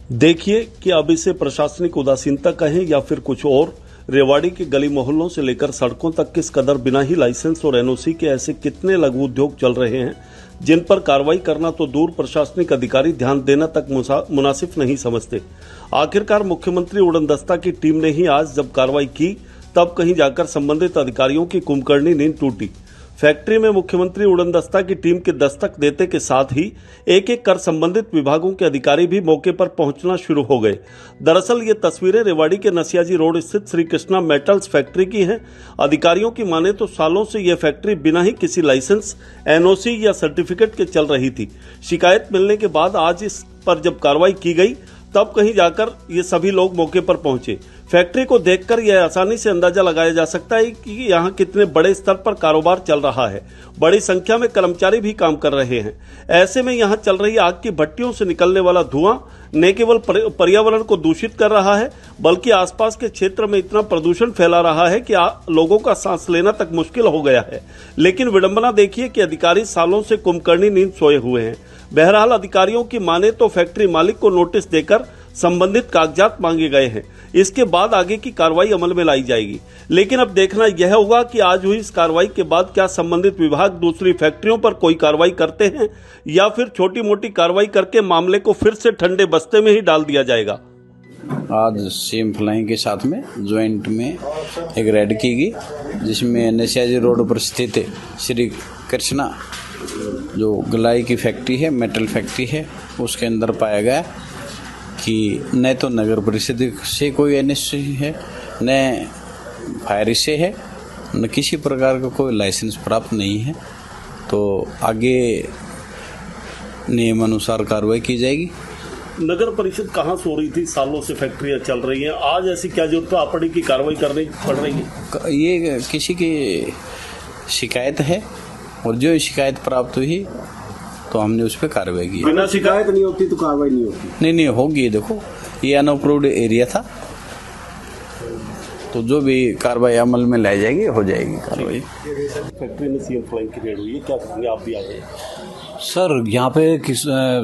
देखिए कि अब इसे प्रशासनिक उदासीनता कहें या फिर कुछ और, रेवाड़ी के गली मोहल्लों से लेकर सड़कों तक किस कदर बिना ही लाइसेंस और एनओसी के ऐसे कितने लघु उद्योग चल रहे हैं जिन पर कार्रवाई करना तो दूर, प्रशासनिक अधिकारी ध्यान देना तक मुनासिब नहीं समझते। आखिरकार मुख्यमंत्री उड़नदस्ता की टीम ने ही आज जब कार्रवाई की तब कहीं जाकर संबंधित अधिकारियों की कुंभकर्णी नींद टूटी। फैक्ट्री में मुख्यमंत्री उड़नदस्ता की टीम के दस्तक देते के साथ ही एक एक कर संबंधित विभागों के अधिकारी भी मौके पर पहुंचना शुरू हो गए। दरअसल ये तस्वीरें रेवाड़ी के नसियाजी रोड स्थित श्री कृष्णा मेटल्स फैक्ट्री की हैं। अधिकारियों की माने तो सालों से यह फैक्ट्री बिना ही किसी लाइसेंस, एनओसी या सर्टिफिकेट के चल रही थी। शिकायत मिलने के बाद आज इस पर जब कार्रवाई की गई तब कहीं जाकर ये सभी लोग मौके पर पहुंचे। फैक्ट्री को देखकर यह आसानी से अंदाजा लगाया जा सकता है कि यहाँ कितने बड़े स्तर पर कारोबार चल रहा है। बड़ी संख्या में कर्मचारी भी काम कर रहे हैं। ऐसे में यहाँ चल रही आग की भट्टियों से निकलने वाला धुआं न केवल पर्यावरण को दूषित कर रहा है बल्कि आसपास के क्षेत्र में इतना प्रदूषण फैला रहा है कि लोगों का सांस लेना तक मुश्किल हो गया है। लेकिन विडंबना देखिए कि अधिकारी सालों से कुंभकर्णी नींद सोए हुए हैं। बहरहाल अधिकारियों की माने तो फैक्ट्री मालिक को नोटिस देकर संबंधित कागजात मांगे गए हैं। इसके बाद आगे की कार्रवाई अमल में लाई जाएगी। लेकिन अब देखना यह होगा कि आज हुई इस कार्रवाई के बाद क्या संबंधित विभाग दूसरी फैक्ट्रियों पर कोई कार्रवाई करते हैं या फिर छोटी मोटी कार्रवाई करके मामले को फिर से ठंडे बस्ते में ही डाल दिया जाएगा। आज सीएम फ्लाइंग के साथ में ज्वाइंट में एक रेड की गई जिसमें नसियाजी रोड पर स्थित श्री कृष्णा जो गलाई की फैक्ट्री है, मेटल फैक्ट्री है, उसके अंदर पाया गया कि न तो नगर परिषद से कोई एनओसी है, न फायर से है, न किसी प्रकार का कोई लाइसेंस प्राप्त नहीं है। तो आगे नियम अनुसार कार्रवाई की जाएगी। नगर परिषद कहाँ सो रही थी? सालों से फैक्ट्रियां चल रही हैं, आज ऐसी क्या जरूरत है आपड़ी की कार्रवाई करनी पड़ रही है? ये किसी की शिकायत है और जो शिकायत प्राप्त हुई तो हमने उस पर कार्रवाई की। बिना शिकायत नहीं होती तो कार्रवाई नहीं होती? नहीं होगी। देखो ये अनअप्रूव्ड एरिया था तो जो भी कार्रवाई अमल में लाई जाएगी हो जाएगी कार्रवाई। फैक्ट्री में सीएम फ्लाइंग की रेड हुई है, क्या कहेंगे? आप भी आ गए सर। यहाँ पे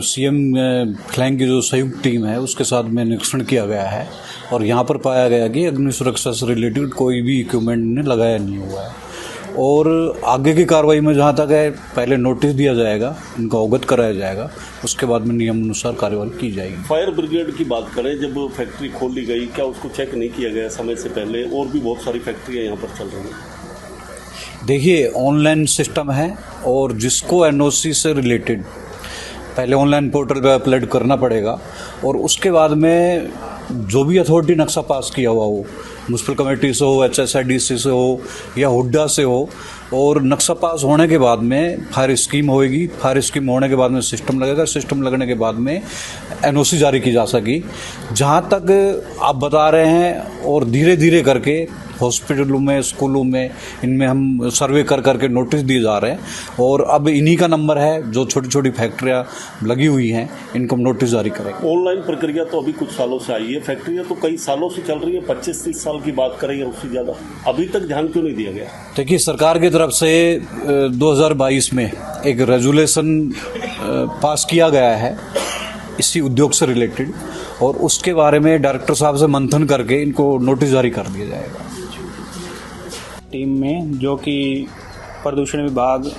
सीएम फ्लाइंग की जो संयुक्त टीम है उसके साथ में निरीक्षण किया गया है और यहाँ पर पाया गया कि अग्नि सुरक्षा से रिलेटेड कोई भी इक्विपमेंट ने लगाया नहीं हुआ है। और आगे की कार्रवाई में जहाँ तक है पहले नोटिस दिया जाएगा, इनको अवगत कराया जाएगा, उसके बाद में नियम अनुसार कार्रवाई की जाएगी। फायर ब्रिगेड की बात करें, जब फैक्ट्री खोली गई क्या उसको चेक नहीं किया गया समय से पहले? और भी बहुत सारी फैक्ट्रियाँ यहाँ पर चल रही हैं। देखिए ऑनलाइन सिस्टम है और जिसको एनओसी से रिलेटेड पहले ऑनलाइन पोर्टल पर अपलोड करना पड़ेगा और उसके बाद में जो भी अथॉरिटी नक्शा पास किया हुआ हो, म्युनिसिपल कमेटी से हो, HSIDC से हो या हुड्डा से हो, और नक्शा पास होने के बाद में फायर स्कीम होएगी। फायर स्कीम होने के बाद में सिस्टम लगेगा। सिस्टम लगने के बाद में एनओसी जारी की जा सकेगी। जहाँ तक आप बता रहे हैं और धीरे धीरे करके हॉस्पिटलों में, स्कूलों में, इनमें हम सर्वे कर करके नोटिस दिए जा रहे हैं और अब इन्हीं का नंबर है जो छोटी छोटी फैक्ट्रियाँ लगी हुई हैं, इनको नोटिस जारी करेंगे। ऑनलाइन प्रक्रिया तो अभी कुछ सालों से आई है, फैक्ट्रियाँ तो कई सालों से चल रही है, 25-30 साल की बात करें या उससे ज़्यादा, अभी तक ध्यान क्यों नहीं दिया गया? देखिए सरकार की तरफ से 2022 में एक रेजुलेशन पास किया गया है इसी उद्योग से रिलेटेड और उसके बारे में डायरेक्टर साहब से मंथन करके इनको नोटिस जारी कर दिया जाएगा। टीम में जो कि प्रदूषण विभाग,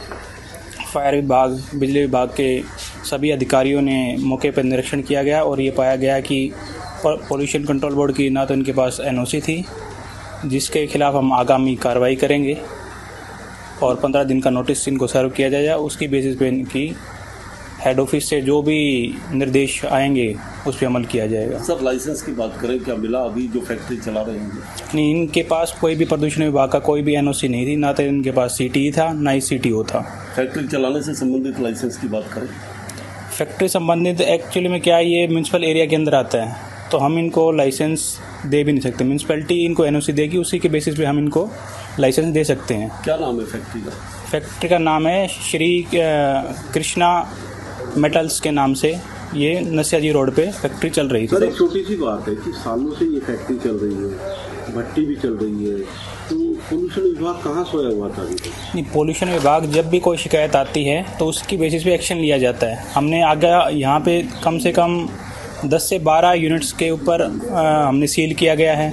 फायर विभाग, बिजली विभाग के सभी अधिकारियों ने मौके पर निरीक्षण किया गया और ये पाया गया कि पोल्यूशन कंट्रोल बोर्ड की ना तो इनके पास एनओसी थी, जिसके खिलाफ हम आगामी कार्रवाई करेंगे और 15 दिन का नोटिस इनको सर्व किया जाएगा। उसकी बेसिस पे इनकी हेड ऑफिस से जो भी निर्देश आएंगे उस पर अमल किया जाएगा। सर लाइसेंस की बात करें, क्या मिला अभी जो फैक्ट्री चला रहे हैं? नहीं, इनके पास कोई भी प्रदूषण विभाग का कोई भी एनओसी नहीं थी, ना तो इनके पास सीटी था ना ही सीटीओ था। फैक्ट्री चलाने से संबंधित लाइसेंस की बात करें, फैक्ट्री संबंधित एक्चुअली में क्या ये म्यूनसिपल एरिया के अंदर आता है तो हम इनको लाइसेंस दे भी नहीं सकते। म्यूनसिपैलिटी इनको एनओसी देगी, उसी के बेसिस पे हम इनको लाइसेंस दे सकते हैं। क्या नाम है फैक्ट्री का? फैक्ट्री का नाम है श्री कृष्णा मेटल्स के नाम से ये नसियाजी रोड पे फैक्ट्री चल रही थी। सर एक छोटी सी बात है कि सालों से ये फैक्ट्री चल रही है, भट्टी भी चल रही है, तो पोल्यूशन विभाग कहाँ सोया हुआ था अभी तक? नहीं, पोल्यूशन विभाग जब भी कोई शिकायत आती है तो उसकी बेसिस पे एक्शन लिया जाता है। हमने आगे यहाँ पे कम से कम 10 से 12 यूनिट्स के ऊपर हमने सील किया गया है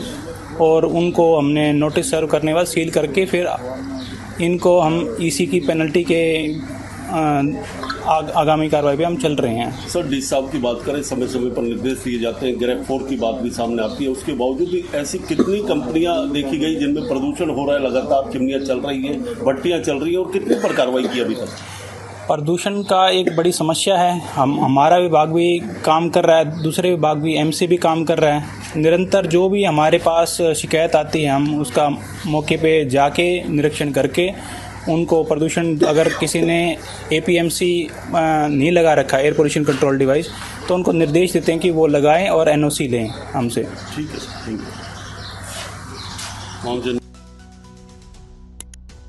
और उनको हमने नोटिस सर्व करने के बाद सील करके फिर इनको हम ईसी की पेनल्टी के आगामी कार्रवाई पे हम चल रहे हैं। सर, डी साहब की बात करें, समय समय पर निर्देश दिए जाते हैं, ग्रेफ 4 की बात भी सामने आती है, उसके बावजूद भी ऐसी कितनी कंपनियां देखी गई जिनमें प्रदूषण हो रहा है, लगातार चिमनियां चल रही हैं, भट्टियां चल रही हैं, और कितने पर कार्रवाई की अभी तक? प्रदूषण का एक बड़ी समस्या है। हमारा विभाग भी काम कर रहा है, दूसरे विभाग भी, एमसी भी काम कर रहा है। निरंतर जो भी हमारे पास शिकायत आती है हम उसका मौके पे जाके निरीक्षण करके उनको प्रदूषण, अगर किसी ने एपीएमसी नहीं लगा रखा एयर पोल्यूशन कंट्रोल डिवाइस, तो उनको निर्देश देते हैं कि वो लगाएं और एनओसी लें हमसे। ठीक है, थैंक यू।